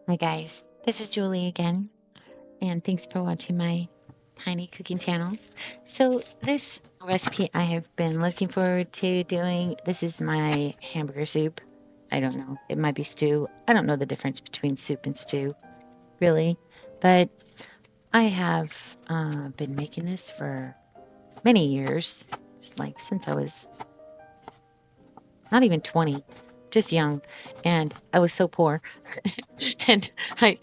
Hi guys, this is Julie again, and thanks for watching my tiny cooking channel. So this recipe I have been looking forward to doing. This is my hamburger soup. I don't know, it might be stew. I don't know the difference between soup and stew, really, but I have been making this for many years, just like since I was not even 20, just young, and I was so poor. And I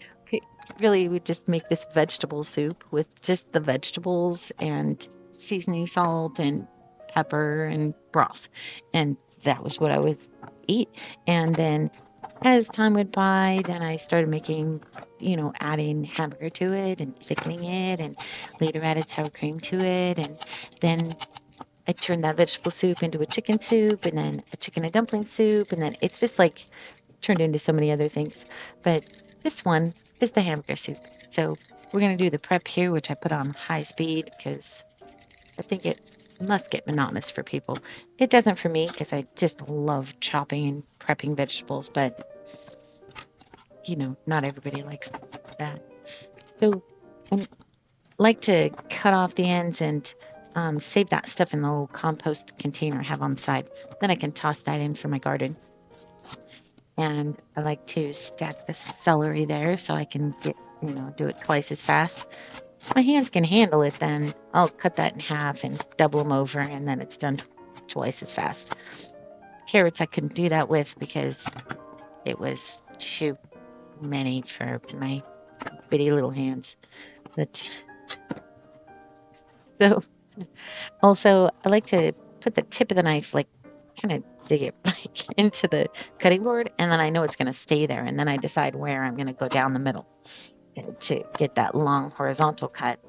really would just make this vegetable soup with just the vegetables and seasoning salt and pepper and broth. And that was what I would eat. And then as time went by, then I started making, adding hamburger to it and thickening it, and later added sour cream to it. And then I turned that vegetable soup into a chicken soup and then a chicken and dumpling soup. And then it's just like turned into so many other things. But this one is the hamburger soup. So we're going to do the prep here, which I put on high speed because I think it must get monotonous for people. It doesn't for me because I just love chopping and prepping vegetables, but not everybody likes that. So I like to cut off the ends and save that stuff in the little compost container I have on the side. Then I can toss that in for my garden. And I like to stack the celery there so I can do it twice as fast. My hands can handle it, then I'll cut that in half and double them over, and then it's done twice as fast. Carrots I couldn't do that with because it was too many for my bitty little hands. But so also I like to put the tip of the knife like kind of dig it like into the cutting board, and then I know it's going to stay there, and then I decide where I'm going to go down the middle to get that long horizontal cut.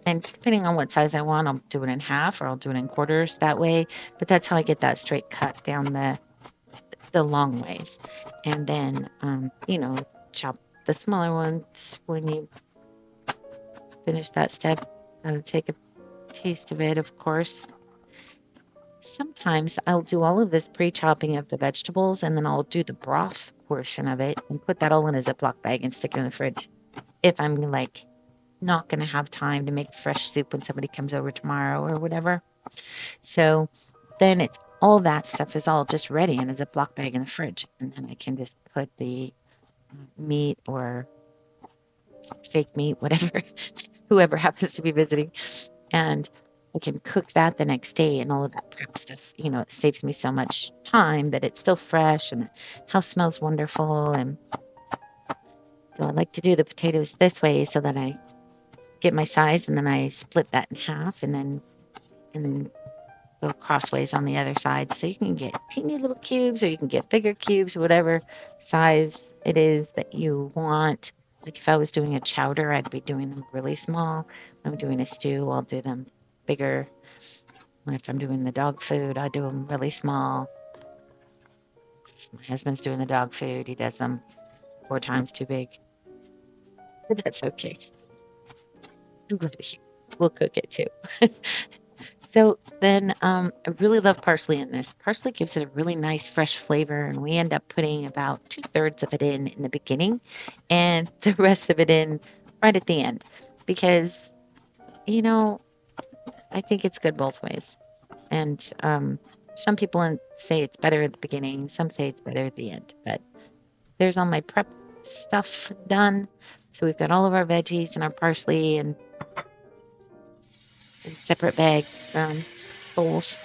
And depending on what size I want, I'll do it in half or I'll do it in quarters that way. But that's how I get that straight cut down the long ways. And then chop the smaller ones when you finish that step. Take a taste of it, of course. Sometimes I'll do all of this pre-chopping of the vegetables and then I'll do the broth portion of it and put that all in a Ziploc bag and stick it in the fridge. If I'm like not going to have time to make fresh soup when somebody comes over tomorrow or whatever. So then it's all that stuff is all just ready in a Ziploc bag in the fridge. And then I can just put the meat or fake meat, whatever, whoever happens to be visiting. And I can cook that the next day and all of that prep stuff. It saves me so much time that it's still fresh and the house smells wonderful. And so I like to do the potatoes this way so that I get my size and then I split that in half and then go crossways on the other side. So you can get teeny little cubes or you can get bigger cubes, whatever size it is that you want. Like if I was doing a chowder, I'd be doing them really small. When I'm doing a stew, I'll do them bigger. And if I'm doing the dog food, I do them really small. If my husband's doing the dog food, he does them 4 times too big. But that's okay. I'm glad he will cook it too. So then I really love parsley in this. Parsley gives it a really nice fresh flavor, and we end up putting about 2/3 of it in the beginning and the rest of it in right at the end because, you know, I think it's good both ways. And some people say it's better at the beginning, some say it's better at the end, but there's all my prep stuff done. So we've got all of our veggies and our parsley and in separate bag bowls.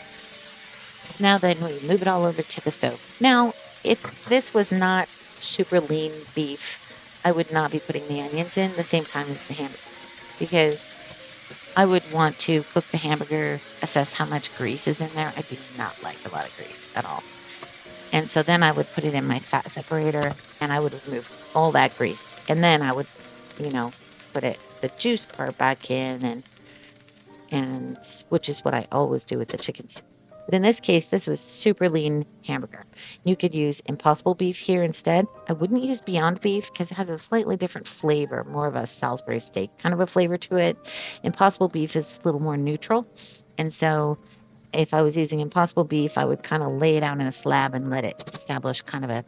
Now then we move it all over to the stove. Now, if this was not super lean beef, I would not be putting the onions in the same time as the hamburger because I would want to cook the hamburger, assess how much grease is in there. I do not like a lot of grease at all. And so then I would put it in my fat separator and I would remove all that grease. And then I would, put the juice part back in and which is what I always do with the chicken. But in this case, this was super lean hamburger. You could use Impossible beef here instead. I wouldn't use Beyond beef because it has a slightly different flavor, more of a Salisbury steak kind of a flavor to it. Impossible beef is a little more neutral. And so if I was using Impossible beef, I would kind of lay it out in a slab and let it establish kind of a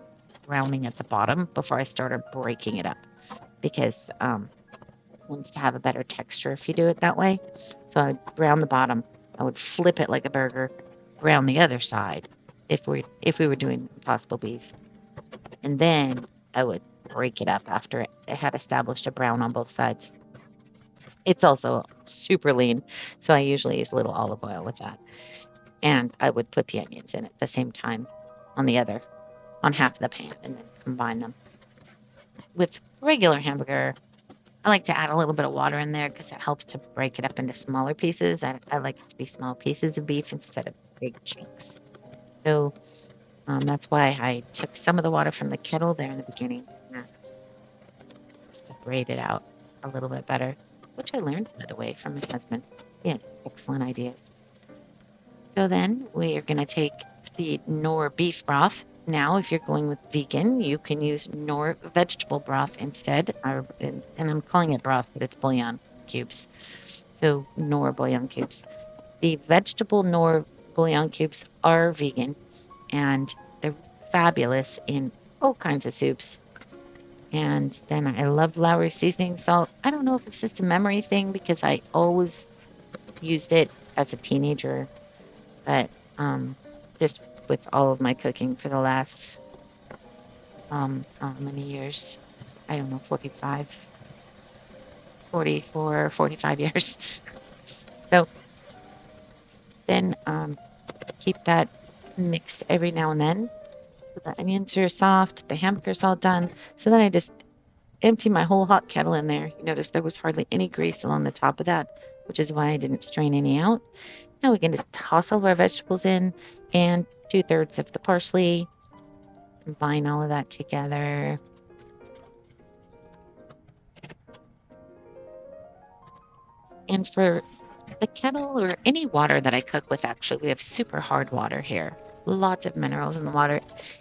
browning at the bottom before I started breaking it up because it tends to have a better texture if you do it that way. So I would brown the bottom. I would flip it like a burger, brown the other side if we were doing Impossible beef, and then I would break it up after it had established a brown on both sides. It's also super lean, so I usually use a little olive oil with that. And I would put the onions in at the same time on half of the pan and then combine them. With regular hamburger, I like to add a little bit of water in there because it helps to break it up into smaller pieces. I like it to be small pieces of beef instead of big chunks. So that's why I took some of the water from the kettle there in the beginning and separated out a little bit better, which I learned, by the way, from my husband. He has excellent ideas. So then we are going to take the Knorr beef broth. Now, if you're going with vegan, you can use Knorr vegetable broth instead. And I'm calling it broth, but it's bouillon cubes. So Knorr bouillon cubes. The vegetable Knorr bouillon cubes are vegan and they're fabulous in all kinds of soups. And then I love Lawry seasoning salt. I don't know if it's just a memory thing because I always used it as a teenager, but just with all of my cooking for the last how many years? I don't know, 45, 44, 45 years. So then keep that mixed every now and then. So the onions are soft, the hamburger's all done. So then I just empty my whole hot kettle in there. You notice there was hardly any grease along the top of that, which is why I didn't strain any out. Now we can just toss all of our vegetables in and 2/3 of the parsley. Combine all of that together. And for the kettle or any water that I cook with, actually, we have super hard water here. Lots of minerals in the water.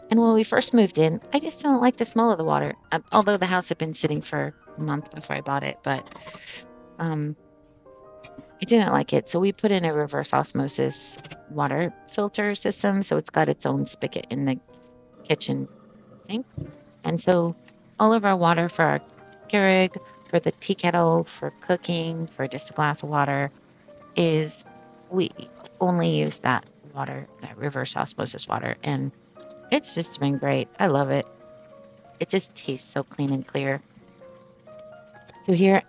And when we first moved in, I just don't like the smell of the water. Although the house had been sitting for a month before I bought it, but I didn't like it. So we put in a reverse osmosis water filter system. So it's got its own spigot in the kitchen sink. And so all of our water for our Keurig, for the tea kettle, for cooking, for just a glass of water, is we only use that water, that reverse osmosis water, and it's just been great. I love it. It just tastes so clean and clear. So here,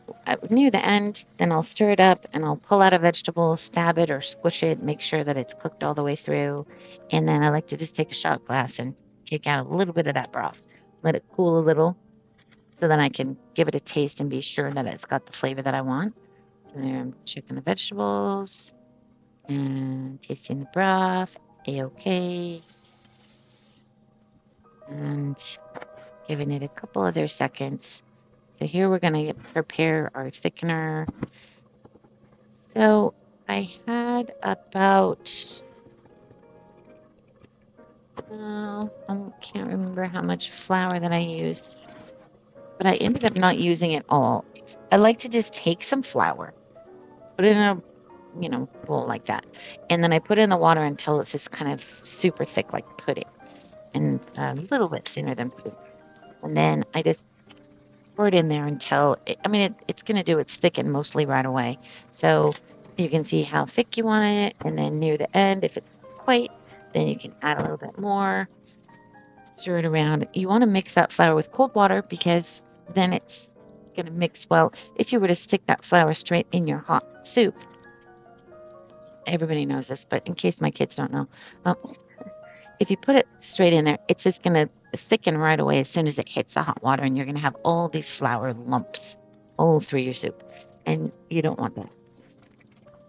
near the end, then I'll stir it up and I'll pull out a vegetable, stab it or squish it, make sure that it's cooked all the way through. And then I like to just take a shot glass and take out a little bit of that broth, let it cool a little so then I can give it a taste and be sure that it's got the flavor that I want. And then I'm checking the vegetables and tasting the broth, a-okay, and giving it a couple other seconds. So here we're going to prepare our thickener. So I had about, I can't remember how much flour that I used, but I ended up not using it all. I like to just take some flour, put it in a bowl like that. And then I put it in the water until it's just kind of super thick, like pudding, and a little bit thinner than pudding. And then I just pour it in there until, it's going to do its thicken mostly right away. So you can see how thick you want it. And then near the end, if it's quite, then you can add a little bit more, stir it around. You want to mix that flour with cold water because then it's going to mix well. If you were to stick that flour straight in your hot soup, everybody knows this, but in case my kids don't know, if you put it straight in there, it's just going to thicken right away as soon as it hits the hot water, and you're going to have all these flour lumps all through your soup. And you don't want that.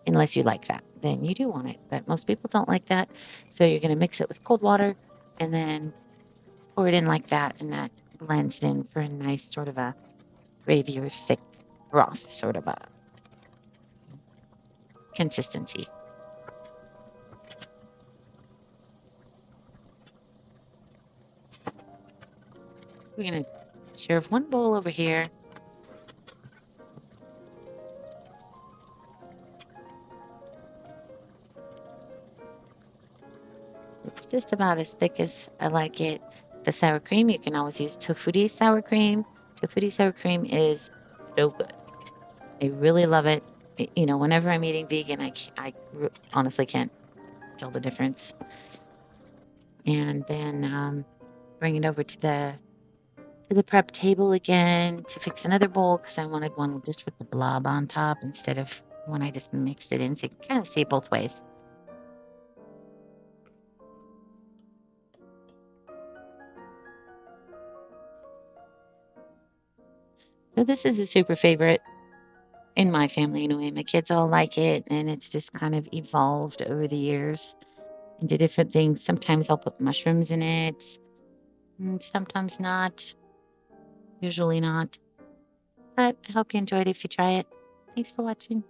Unless you like that, then you do want it. But most people don't like that. So you're going to mix it with cold water and then pour it in like that, and that blends it in for a nice sort of a gravy or thick broth sort of a consistency. We're going to serve one bowl over here. It's just about as thick as I like it. the sour cream, you can always use Tofutti sour cream. Tofutti sour cream is so good. I really love it. Whenever I'm eating vegan, honestly can't tell the difference. And then bring it over to the prep table again to fix another bowl because I wanted one just with the blob on top instead of when I just mixed it in. So you can kind of see it both ways. So this is a super favorite in my family anyway. My kids all like it, and it's just kind of evolved over the years into different things. Sometimes I'll put mushrooms in it, and sometimes not. Usually not. But I hope you enjoyed it if you try it. Thanks for watching.